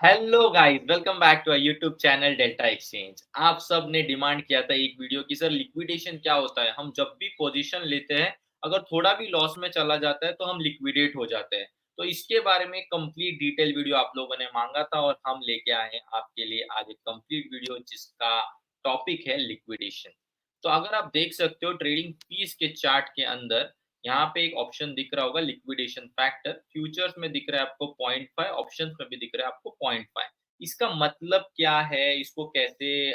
Hello guys, welcome back to our YouTube channel Delta Exchange. आप सब ने demand किया था एक वीडियो की सर लिक्विडेशन क्या होता है। हम जब भी पोजीशन लेते हैं, अगर थोड़ा भी लॉस में चला जाता है तो हम लिक्विडेट हो जाते हैं। तो इसके बारे में कंप्लीट डिटेल वीडियो आप लोगों ने मांगा था और हम लेके आए हैं आपके लिए आज एक कंप्लीट वीडियो जिसका टॉपिक है लिक्विडेशन। तो अगर आप देख सकते हो ट्रेडिंग पीस के चार्ट के अंदर यहाँ पे एक ऑप्शन दिख रहा होगा लिक्विडेशन फैक्टर। फ्यूचर्स में दिख रहा है आपको 0.5, ऑप्शंस में भी दिख रहा है आपको 0.5। इसका मतलब क्या है, इसको कैसे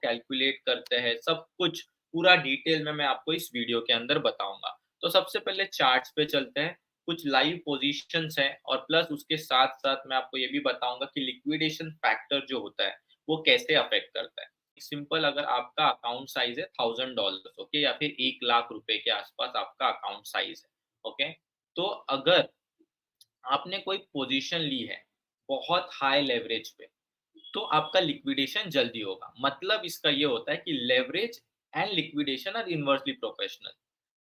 कैलकुलेट करते हैं, सब कुछ पूरा डिटेल में मैं आपको इस वीडियो के अंदर बताऊंगा। तो सबसे पहले चार्ट्स पे चलते हैं। कुछ लाइव पोजीशंस हैं और प्लस उसके साथ साथ मैं आपको ये भी बताऊंगा कि लिक्विडेशन फैक्टर जो होता है वो कैसे अफेक्ट करता है। सिंपल, अगर आपका अकाउंट साइज है $1000, ओके, या फिर 1 लाख रुपए के आसपास आपका अकाउंट साइज है, ओके। तो अगर आपने कोई पोजीशन ली है बहुत हाई लेवरेज पे, तो आपका लिक्विडेशन जल्दी होगा। मतलब इसका ये होता है कि leverage and liquidation are inversely proportional.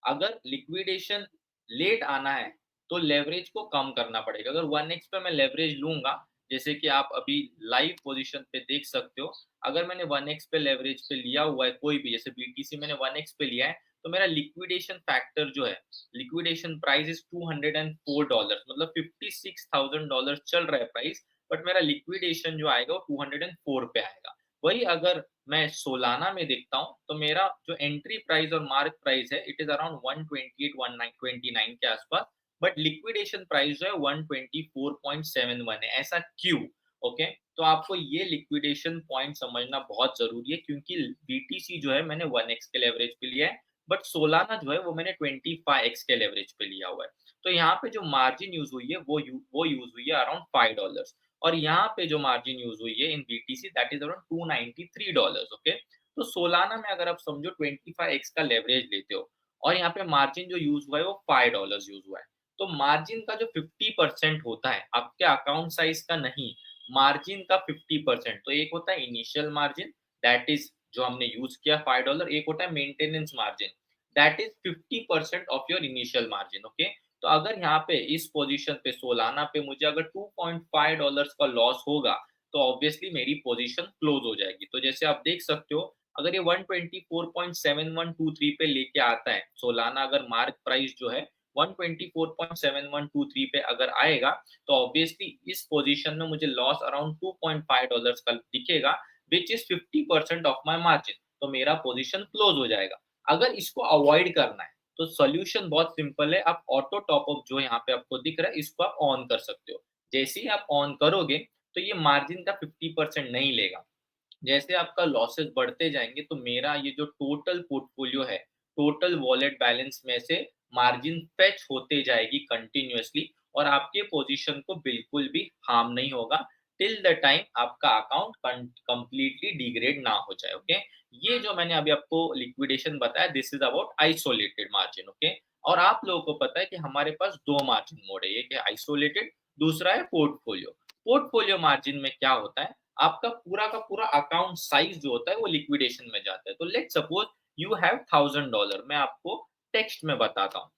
अगर लिक्विडेशन लेट आना है, तो लेवरेज को कम करना पड़ेगा। अगर 1x पे मैं लेवरेज लूँगा, जैसे कि आप अभी लाइव पोज़ीशन पे देख सकते हो, अगर मैंने 1x पे लेवरेज पे लिया हुआ है कोई भी, जैसे बीटीसी मैंने 1x पे लिया है, तो मेरा लिक्विडेशन फैक्टर जो है, लिक्विडेशन प्राइस इज़ $204, मतलब $56,000 चल रहा है प्राइस, बट मेरा लिक्विडेशन जो आएगा वो 204 पे आएगा। वही अगर मैं सोलाना में देखता हूँ, तो मेरा जो एंट्री प्राइस और मार्क प्राइस है, इट इज़ अराउंड 128, 129 के आसपास, बट लिक्विडेशन प्राइस जो है 124.71 है। ऐसा क्यों? ओके, तो आपको ये लिक्विडेशन पॉइंट समझना बहुत ज़रूरी है, क्योंकि बीटीसी जो है मैंने 1x के लेवरेज पे लिया है, बट सोलाना जो है वो मैंने 25x के लेवरेज पे लिया हुआ है। तो यहाँ पे जो मार्जिन यूज़ हुई है वो यूज़ हुई है अराउंड $5, और यहाँ पे जो मार्जिन यूज़ हुई है in BTC that is around $293, okay. तो सोलाना में अगर आप समझो 25x का लेवरेज लेते हो और यहाँ पे मार्जिन जो यूज़ हुआ है वो $5 यूज़ हुआ है। तो मार्जिन का जो 50% होता है, आपके अकाउंट साइज़ का नहीं, मार्जिन का 50%। तो एक होता है इनिशियल मार्जिन, दैट इज़ जो हमने यूज़ किया $5, एक होता है maintenance margin, that is 50% of your initial margin, okay. तो अगर यहाँ पे इस पोजीशन पे सोलाना पे मुझे अगर $2.5 का लॉस होगा, तो ऑब्वियसली मेरी पोजीशन क्लोज हो जाएगी। तो जैसे आप देख सकते हो, अगर ये 124.7123 पे लेके आता है सोलाना, अगर मार्क प्राइस जो है 124.7123 पे अगर आएगा, तो ऑब्वियसली इस पोजीशन में मुझे लॉस अराउंड $2.5 का दिखेगा, which is 50% of my margin. तो मेरा पोजीशन क्लोज हो जाएगा। अगर इसको अवॉइड करना है, तो सॉल्यूशन बहुत सिंपल है। आप ऑटो टॉप अप जो यहाँ पे आपको दिख रहा है, इसको आप ऑन कर सकते हो। जैसे ही आप ऑन करोगे, तो ये मार्जिन का 50% नहीं लेगा। जैसे आपका लॉसेस बढ़ते जाएँगे, तो मेरा ये जो टोटल पोर्टफोलियो है, टोटल वॉलेट बैलेंस में से मार्जिन फेच होते जाएगी कंटिन्यूअसली, और आपके पोज़ीशन को बिल्कुल भी हार्म नहीं होगा टिल द टाइम आपका अकाउंट कंप्लीटली डिग्रेड ना हो जाए, ओके? ये जो मैंने अभी आपको लिक्विडेशन बताया, this is about isolated margin, okay? और आप लोगों को पता है कि हमारे पास 2 मार्जिन मोड है, एक है आइसोलेटेड, दूसरा है पोर्टफोलियो। पोर्टफोलियो मार्जिन में क्या होता है, आपका पूरा का पूरा अकाउंट साइज जो होता है वो लिक्विडेशन में जाता है। तो लेट्स सपोज यू हैव $1000, मैं आपको टेक्स्ट में बताता हूँ।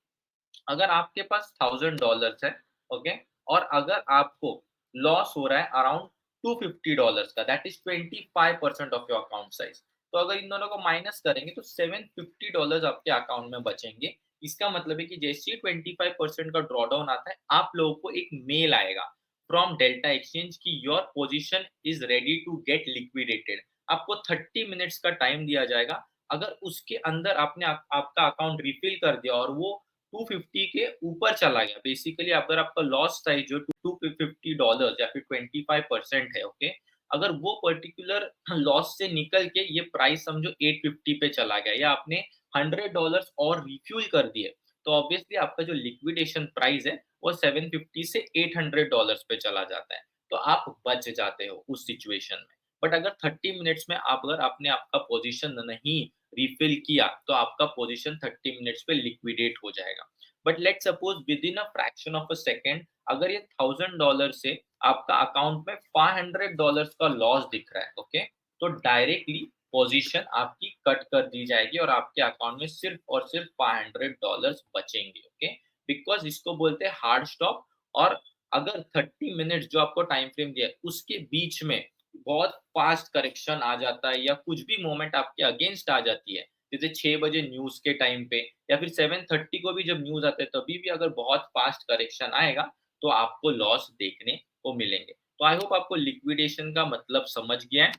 अगर आपके पास $1000 है, ओके, और अगर आपको लॉस हो रहा है अराउंड $250 का, that is 25% of your account size, तो अगर इन दोनों को माइनस करेंगे तो $750 आपके अकाउंट में बचेंगे। इसका मतलब है कि जैसे ही 25% का ड्रॉडाउन आता है, आप लोगों को एक मेल आएगा फ्रॉम डेल्टा एक्सचेंज की your position is ready to get liquidated. आपको 30 मिनट्स का टाइम दिया जाएगा। अगर उसके अंदर आपने आपका अकाउंट रिफिल कर दिया और वो 250 के ऊपर चला गया, बेसिकली अगर आपका लॉस साइज जो $250 या फिर 25% है, ओके, अगर वो पर्टिकुलर लॉस से निकल के ये प्राइस समझो 850 पे चला गया, या आपने $100 और रिफ्यूल कर दिए, तो ऑब्वियसली आपका जो लिक्विडेशन प्राइस है वो 750 से $800 पे चला जाता है। तो आप बच जाते हो उस सिचुएशन में। बट अगर 30 मिनट्स में आप अगर आपने आपका पोजीशन नहीं रिफिल किया, तो आपका पोजीशन 30 मिनट्स पे लिक्विडेट हो जाएगा। But let suppose with in a fraction of a second, अगर ये $1000 से आपका अकाउंट में $500 का लॉस दिख रहा है, ओके, तो डायरेक्टली पोजीशन आपकी कट कर दी जाएगी और आपके अकाउंट में सिर्फ और सिर्फ $500 बचेंगे, ओके। बिकॉज इसको बोलते हैं हार्ड स्टॉप। और अगर 30 मिनट्स जो आपको टाइम फ्रेम दिया है, उसके बीच में बहुत फास्ट करेक्शन आ जाता है या कुछ भी मोमेंट आपके अगेंस्ट आ जाती है, जैसे 6 बजे न्यूज़ के टाइम पे या फिर 7:30 को भी जब न्यूज़ आते हैं, तभी भी अगर बहुत फास्ट करेक्शन आएगा, तो आपको लॉस देखने को मिलेंगे। तो आई होप आपको लिक्विडेशन का मतलब समझ गया है।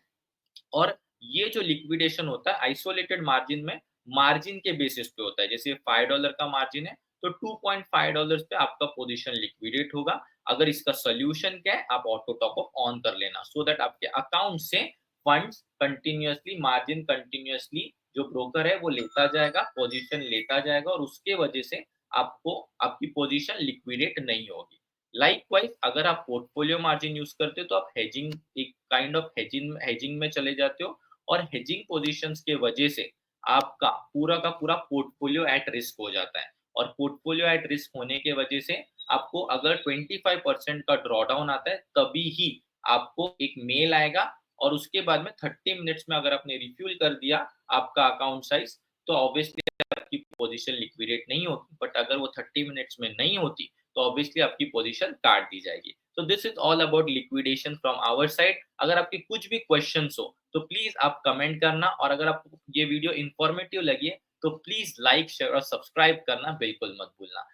और ये जो लिक्विडेशन होता है आइसोलेटेड मार्जिन में मार्जिन के बेसिस पे होता है। जैसे $5 का मार्जिन है तो $2.5 पे आपका पोजीशन लिक्विडेट होगा। अगर इसका सॉल्यूशन क्या है, आप ऑटो टॉप अप ऑन कर लेना सो दैट आपके अकाउंट से फंड्स कंटिन्यूअसली मार्जिन कंटिन्यूअसली जो ब्रोकर है वो लेता जाएगा, पोजीशन लेता जाएगा और उसके वजह से आपको आपकी पोजीशन लिक्विडेट नहीं होगी। लाइकवाइज अगर आप पोर्टफोलियो मार्जिन यूज करते हो तो आप हेजिंग एक काइंड ऑफ हेजिंग हेजिंग में चले जाते हो और हेजिंग पोजीशंस के वजह से आपका पूरा का पूरा पोर्टफोलियो एट रिस्क हो जाता है और पोर्टफोलियो एट रिस्क होने के वजह से आपको अगर 25% का ड्रॉडाउन आता है तभी ही आपको एक मेल आएगा और उसके बाद में 30 मिनट्स में अगर आपने रिफ्यूल कर दिया आपका अकाउंट साइज तो ऑब्वियसली आपकी पोजीशन लिक्विडेट नहीं होगी, बट अगर वो 30 मिनट्स में नहीं होती तो ऑब्वियसली आपकी पोजीशन काट दी जाएगी। तो this is all about liquidation from our side. अगर आपके कुछ भी क्वेश्चंस हो तो प्लीज आप कमेंट करना और अगर आपको ये वीडियो इंफॉर्मेटिव लगी है तो प्लीज लाइक शेयर और सब्सक्राइब करना बिल्कुल मत भूलना।